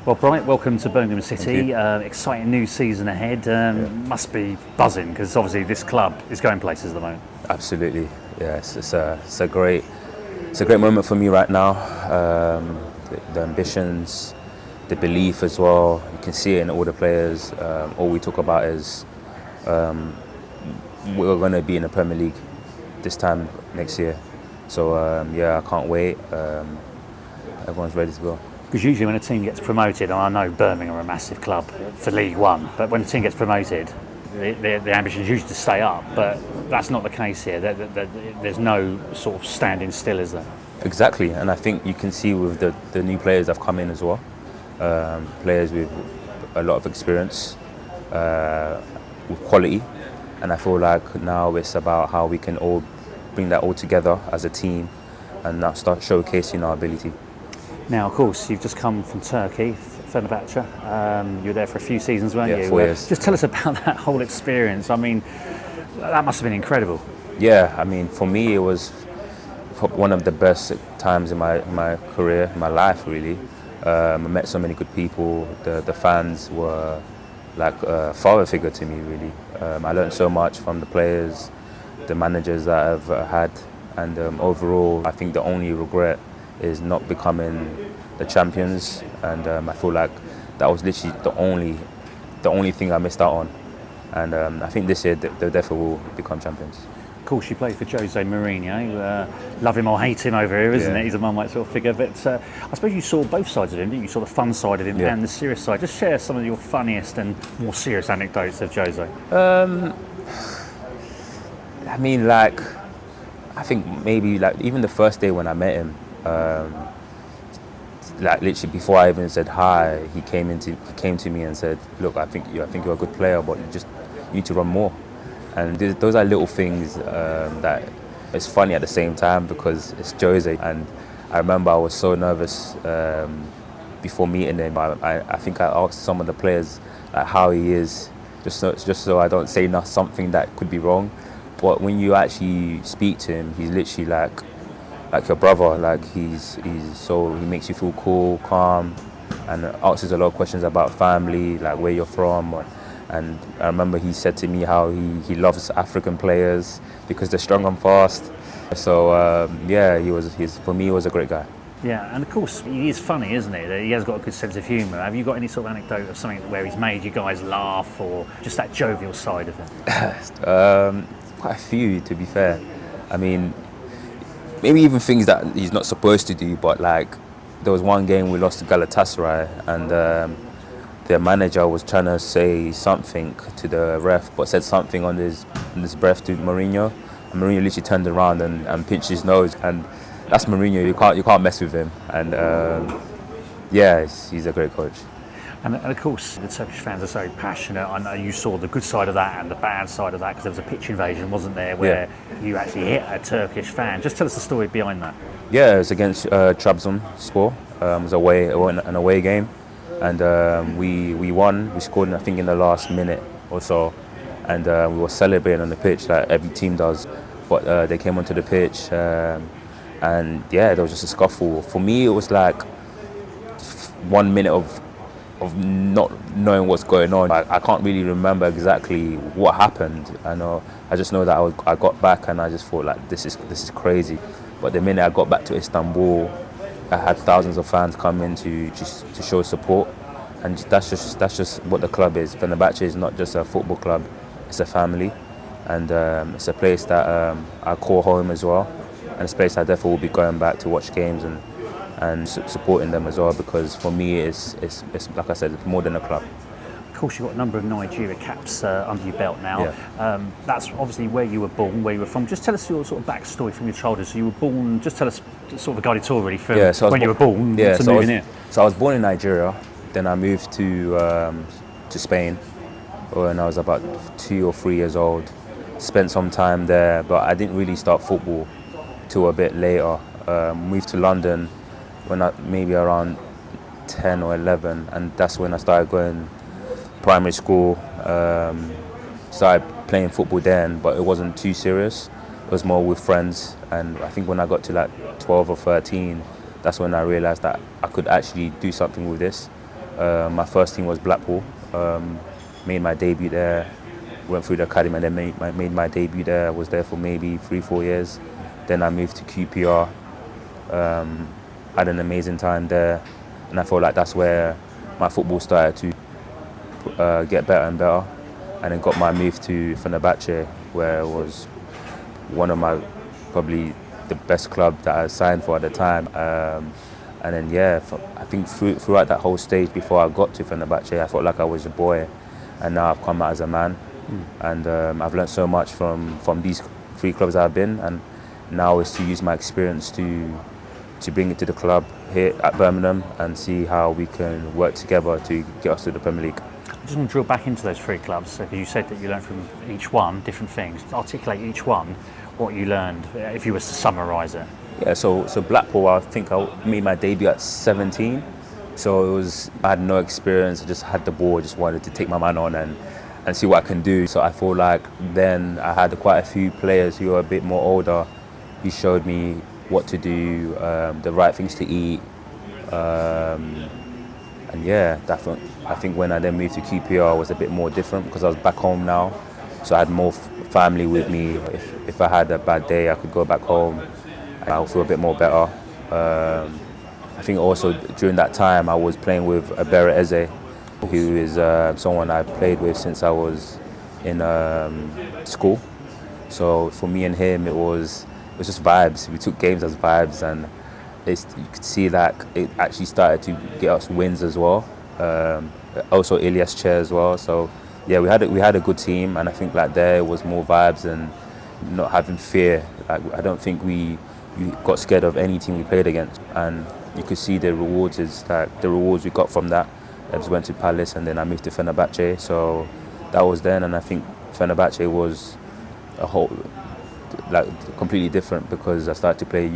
Well, Bright, welcome to Birmingham City. Thank you. Exciting new season ahead. Must be buzzing because obviously this club is going places at the moment. Absolutely, yes. It's a great moment for me right now. The ambitions, the belief as well. You can see it in all the players. All we talk about is we're going to be in the Premier League this time next year. So I can't wait. Everyone's ready to go. Because usually when a team gets promoted, and I know Birmingham are a massive club for League One, but when a team gets promoted, the ambition is usually to stay up. But that's not the case here. There's no sort of standing still, is there? Exactly, and I think you can see with the new players that have come in as well. Players with a lot of experience, with quality, and I feel like now it's about how we can all bring that all together as a team and now start showcasing our ability. Now, of course, you've just come from Turkey, Fenerbahce. You were there for a few seasons, weren't you? 4 years. Just tell us about that whole experience. I mean, that must have been incredible. Yeah, I mean, for me, it was one of the best times in my career, my life, really. I met so many good people. The fans were like a father figure to me, really. I learned so much from the players, the managers that I've had, and overall, I think the only regret is not becoming the champions, and I feel like that was literally the only thing I missed out on, and I think this year they definitely will become champions. Of course, you played for José Mourinho. Love him or hate him over here, isn't it? He's a Marmite sort of figure. But I suppose you saw both sides of him, didn't you? You saw the fun side of him and the serious side. Just share some of your funniest and more serious anecdotes of José. I mean, like, I think maybe like even the first day when I met him. Like literally before I even said hi, he came to me and said, "Look, I think you're a good player, but you need to run more." And those are little things that it's funny at the same time because it's Jose. And I remember I was so nervous before meeting him. I think I asked some of the players like how he is, just so I don't say something that could be wrong. But when you actually speak to him, he's literally like your brother. Like he makes you feel cool, calm, and asks a lot of questions about family, like where you're from. And I remember he said to me how he loves African players because they're strong and fast. So for me he was a great guy. Yeah, and of course he is funny, isn't he? He has got a good sense of humour. Have you got any sort of anecdote of something where he's made you guys laugh, or just that jovial side of him? Quite a few, to be fair. I mean, maybe even things that he's not supposed to do, but like there was one game we lost to Galatasaray, and the manager was trying to say something to the ref, but said something on his breath to Mourinho, and Mourinho literally turned around and pinched his nose, and that's Mourinho. You can't mess with him, and he's a great coach. And of course, the Turkish fans are so passionate. I know you saw the good side of that and the bad side of that, because there was a pitch invasion, wasn't there, where you actually hit a Turkish fan. Just tell us the story behind that. Yeah, it was against Trabzonspor. It was an away game, and we won. We scored, I think, in the last minute or so, and we were celebrating on the pitch like every team does. But they came onto the pitch, and there was just a scuffle. For me, it was like 1 minute of not knowing what's going on. I can't really remember exactly what happened. I just know that I got back and I just thought like this is crazy. But the minute I got back to Istanbul, I had thousands of fans come in to show support, and that's just what the club is. Fenerbahce is not just a football club; it's a family, and it's a place that I call home as well, and it's a place I definitely will be going back to watch games and supporting them as well, because for me it's like I said, it's more than a club. Of course, you've got a number of Nigeria caps under your belt now. Yeah. That's obviously where you were born, where you were from. Just tell us your sort of backstory from your childhood. So you were born, just tell us sort of a guided tour really from when you were born to moving here. So I was born in Nigeria, then I moved to Spain when I was about 2 or 3 years old. Spent some time there, but I didn't really start football till a bit later. Moved to London when I maybe around 10 or 11, and that's when I started going primary school. Started playing football then, but it wasn't too serious. It was more with friends, and I think when I got to like 12 or 13, that's when I realised that I could actually do something with this. My first team was Blackpool. Made my debut there. Went through the academy and then made my debut there. I was there for maybe 3-4 years. Then I moved to QPR. Had an amazing time there, and I felt like that's where my football started to get better and better. And then got my move to Fenerbahce, where it was one of my probably the best club that I signed for at the time. And then I think throughout that whole stage before I got to Fenerbahce, I felt like I was a boy, and now I've come out as a man. And I've learned so much from these 3 clubs I've been, and now is to use my experience to bring it to the club here at Birmingham and see how we can work together to get us to the Premier League. I just want to drill back into those 3 clubs, because you said that you learned from each one different things. Articulate each one, what you learned, if you was to summarise it. Yeah, so Blackpool, I think I made my debut at 17. So I had no experience, I just had the ball, just wanted to take my man on and see what I can do. So I feel like then I had quite a few players who were a bit more older who showed me what to do, the right things to eat. And yeah, I think when I then moved to QPR, it was a bit more different because I was back home now. So I had more family with me. If I had a bad day, I could go back home and I'll feel a bit more better. I think also during that time I was playing with Eberechi Eze, who is someone I've played with since I was in school. So for me and him, it was just vibes. We took games as vibes, and you could see that it actually started to get us wins as well. Also Elias Chair as well. So yeah, we had a good team, and I think like there was more vibes and not having fear. Like I don't think we got scared of any team we played against, and you could see the rewards we got from that. I just went to Palace and then I moved to Fenerbahce. So that was then, and I think Fenerbahce was completely different because I started to play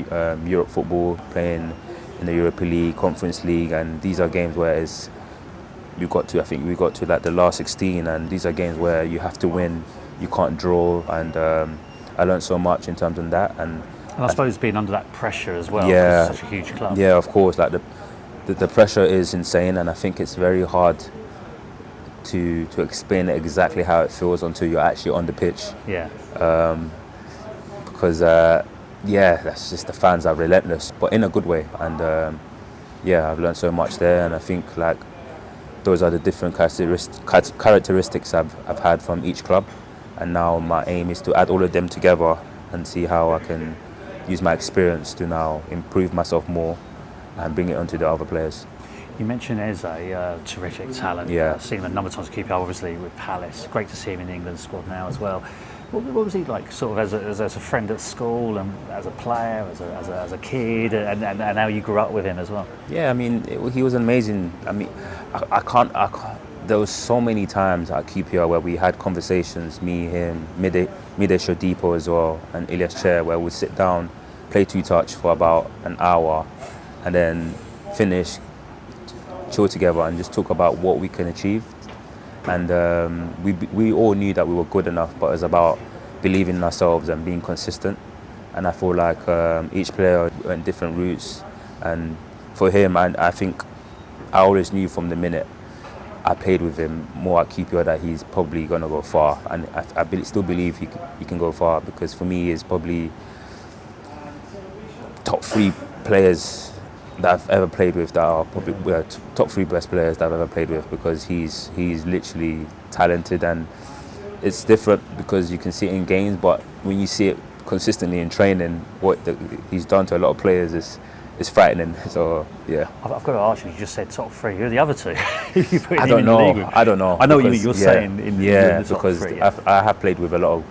Europe football, playing in the Europa League, Conference League, and these are games where we got to like the last 16, and these are games where you have to win, you can't draw, and I learned so much in terms of that. And I suppose being under that pressure as well, yeah, it's such a huge club. Yeah, of course, like the pressure is insane, and I think it's very hard to explain exactly how it feels until you're actually on the pitch. Yeah. Because that's just the fans are relentless, but in a good way. And I've learned so much there, and I think like those are the different characteristics I've had from each club, and now my aim is to add all of them together and see how I can use my experience to now improve myself more and bring it onto the other players. You mentioned Eze, terrific talent. Yeah. I've seen him a number of times at QPR, obviously with Palace. Great to see him in the England squad now as well. What was he like, sort of as a friend at school, and as a player, as a kid, and how you grew up with him as well? Yeah, I mean, he was amazing. I mean, I can't. There was so many times at QPR where we had conversations, me, him, Mide Shodipo as well, and Elias Chair, where we'd sit down, play 2-touch for about an hour, and then finish, chill together, and just talk about what we can achieve. And we all knew that we were good enough, but it was about believing in ourselves and being consistent. And I feel like each player went different routes. And for him, I think I always knew from the minute I played with him more at QPR that he's probably going to go far. And I still believe he can go far, because for me, he's probably top 3 players that I've ever played with, that are probably top 3 best players that I've ever played with, because he's literally talented, and it's different because you can see it in games, but when you see it consistently in training, what he's done to a lot of players is frightening. So yeah, I've got to ask you. You just said top 3. Who are the other 2? You put I don't know. I don't know. I know because, you're saying in the top because 3. Yeah. I have played with a lot of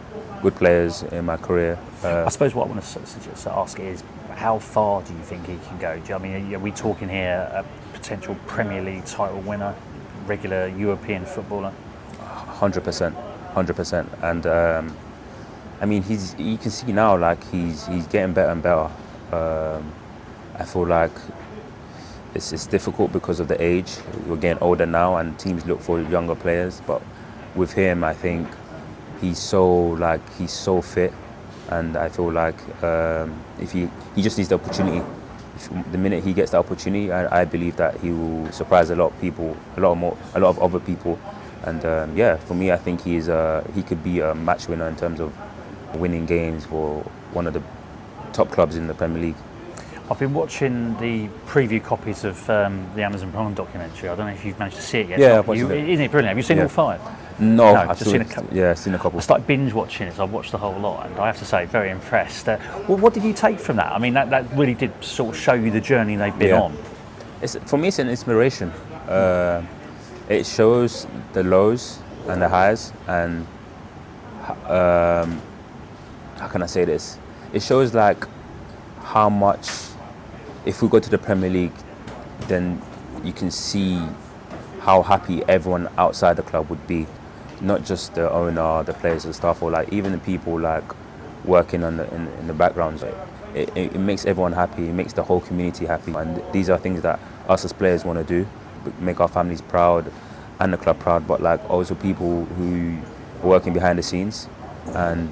good players in my career. I suppose what I want to ask is, how far do you think he can go? I mean, are we talking here a potential Premier League title winner, regular European footballer? 100%. And I mean, you can see now, like he's getting better and better. I feel like it's difficult because of the age. We're getting older now, and teams look for younger players. But with him, I think he's so fit. And I feel like if he just needs the opportunity. the minute he gets the opportunity, I believe that he will surprise a lot of people, a lot of other people. And for me, I think he could be a match winner in terms of winning games for one of the top clubs in the Premier League. I've been watching the preview copies of the Amazon Prime documentary. I don't know if you've managed to see it yet. Yeah, I've watched it. Isn't it brilliant? Have you seen all 5? No, I've just seen a couple. Yeah, I've seen a couple. I started binge watching it, so I've watched the whole lot, and I have to say, very impressed. What did you take from that? I mean, that really did sort of show you the journey they've been on. For me, it's an inspiration. It shows the lows and the highs, and how can I say this? It shows like how much, if we go to the Premier League, then you can see how happy everyone outside the club would be, not just the owner, the players and stuff, or like even the people like working in the backgrounds. It makes everyone happy. It makes the whole community happy, and these are things that us as players want to do, make our families proud and the club proud, but like also people who are working behind the scenes. And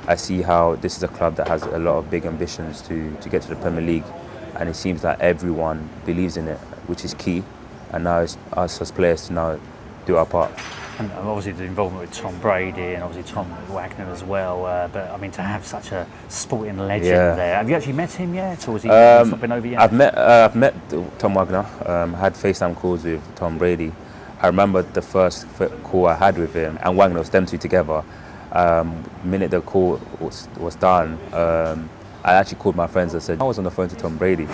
I see how this is a club that has a lot of big ambitions to get to the Premier League, and it seems that everyone believes in it, which is key. And now it's us as players to now do our part. And obviously the involvement with Tom Brady and obviously Tom Wagner as well. But I mean, to have such a sporting legend there. Have you actually met him yet, or has he not been over yet? I've met Tom Wagner. Had FaceTime calls with Tom Brady. I remember the first call I had with him and Wagner, was them two together. The minute the call was done, I actually called my friends and said I was on the phone to Tom Brady,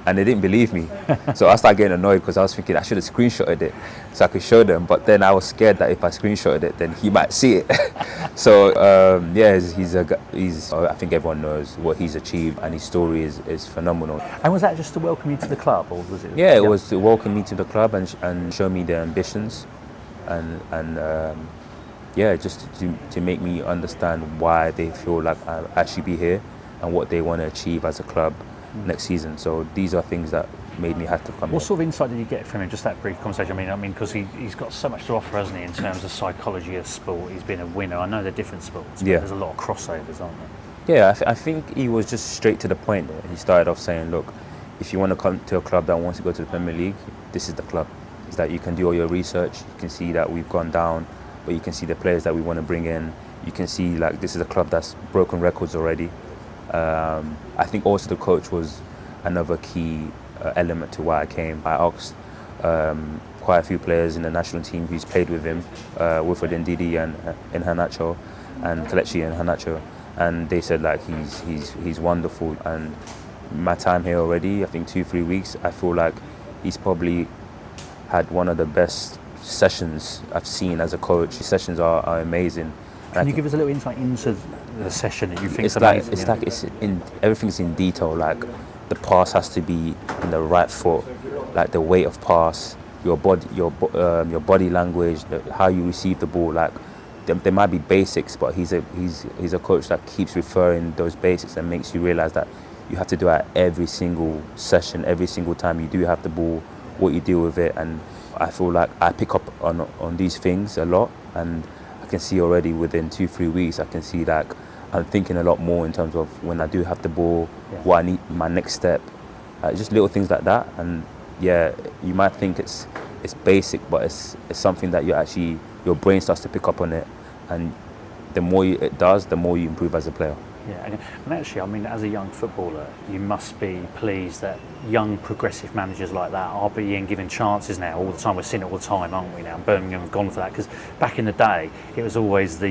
and they didn't believe me. So I started getting annoyed because I was thinking I should have screenshotted it so I could show them, but then I was scared that if I screenshotted it, then he might see it. So he's I think everyone knows what he's achieved, and his story is phenomenal. And was that just to welcome you to the club, or was it? Yeah, it was to welcome me to the club and show me their ambitions, and just to make me understand why they feel like I'll actually be here and what they want to achieve as a club next season. So these are things that made me have to come. What sort of insight did you get from him? Just that brief conversation. I mean, because he's got so much to offer, hasn't he, in terms of psychology of sport. He's been a winner. I know they're different sports, but there's a lot of crossovers, aren't there? Yeah, I think he was just straight to the point. He started off saying, look, if you want to come to a club that wants to go to the Premier League, this is the club. It's that you can do all your research. You can see that we've gone down, but you can see the players that we want to bring in. You can see like this is a club that's broken records already. I think also the coach was another key element to why I came. I asked quite a few players in the national team who's played with him, Wilfred Ndidi and Iheanacho and Kelechi Iheanacho, and they said like he's wonderful. And my time here already, I think 2-3 weeks, I feel like he's probably had one of the best sessions I've seen as a coach. His sessions are amazing. Can you give us a little insight into the session that you think is amazing? It's everything's in detail. Like the pass has to be in the right foot, like the weight of pass, your body language, how you receive the ball. Like there might be basics, but he's a coach that keeps referring those basics and makes you realize that you have to do it every single session, every single time you do have the ball, what you deal with it. And I feel like I pick up on these things a lot, and I can see already within 2-3 weeks, I can see like I'm thinking a lot more in terms of when I do have the ball, what I need, my next step, just little things like that. And you might think it's basic, but it's something that your brain starts to pick up on it, and the more it does, the more you improve as a player. Yeah, and actually, I mean, as a young footballer, you must be pleased that young progressive managers like that are being given chances now all the time. We're seeing it all the time, aren't we now? Birmingham have gone for that, because back in the day, it was always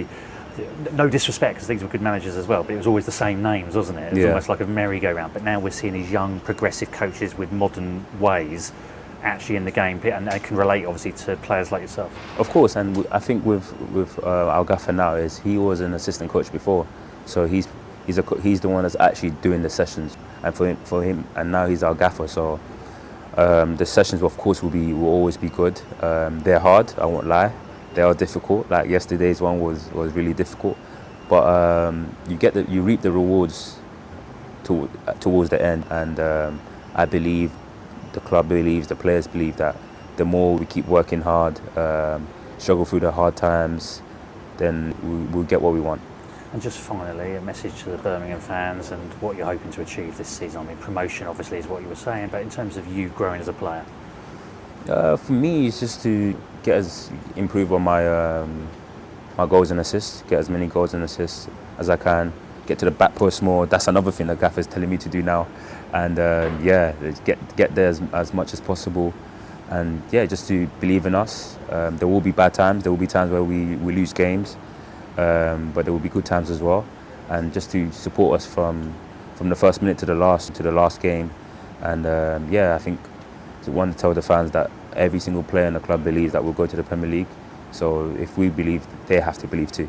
no disrespect, because these were good managers as well, but it was always the same names, wasn't it? It was almost like a merry-go-round. But now we're seeing these young progressive coaches with modern ways actually in the game, and they can relate obviously to players like yourself. Of course, and I think with our gaffer now is he was an assistant coach before, so he's the one that's actually doing the sessions, and for him, and now he's our gaffer. So the sessions, of course, will always be good. They're hard, I won't lie. They are difficult. Like yesterday's one was really difficult, but you reap the rewards towards the end. And I believe the club believes, the players believe that the more we keep working hard, struggle through the hard times, then we'll get what we want. And just finally, a message to the Birmingham fans and what you're hoping to achieve this season. I mean, promotion obviously is what you were saying, but in terms of you growing as a player. For me, it's just to improve on my goals and assists, get as many goals and assists as I can, get to the back post more. That's another thing the gaffer's telling me to do now, and get there as much as possible, and just to believe in us. There will be bad times, there will be times where we lose games, but there will be good times as well, and just to support us from the first minute to the last game, and I think I want to tell the fans that every single player in the club believes that we'll go to the Premier League. So if we believe, they have to believe too.